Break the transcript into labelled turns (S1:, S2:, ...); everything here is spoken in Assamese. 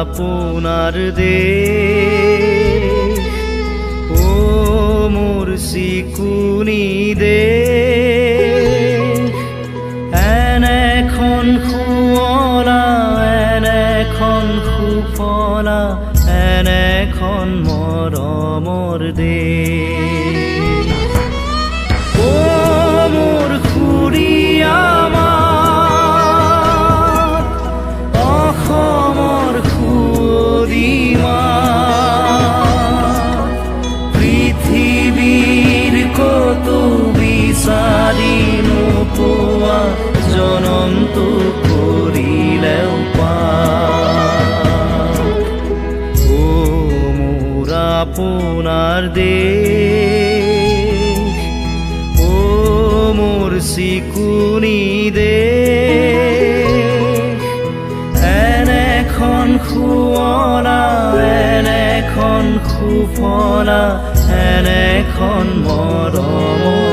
S1: আপোনাৰ দেশ ও মোৰ চিকুনি দেশ এনেখন শুৱলা এনেখন সুফলা এনেখন মৰমৰ দেশ ও মোৰ খুৰীয়া পৃথিৱীৰ কতো বিচাৰি নোপোৱা জনমটো কৰিলেও ও মোৰ আপোনাৰ দেশ ও মোৰ চিকুনি দেশ এনেখন শুৱলা এনেখন সুফলা এনেখন মৰমৰ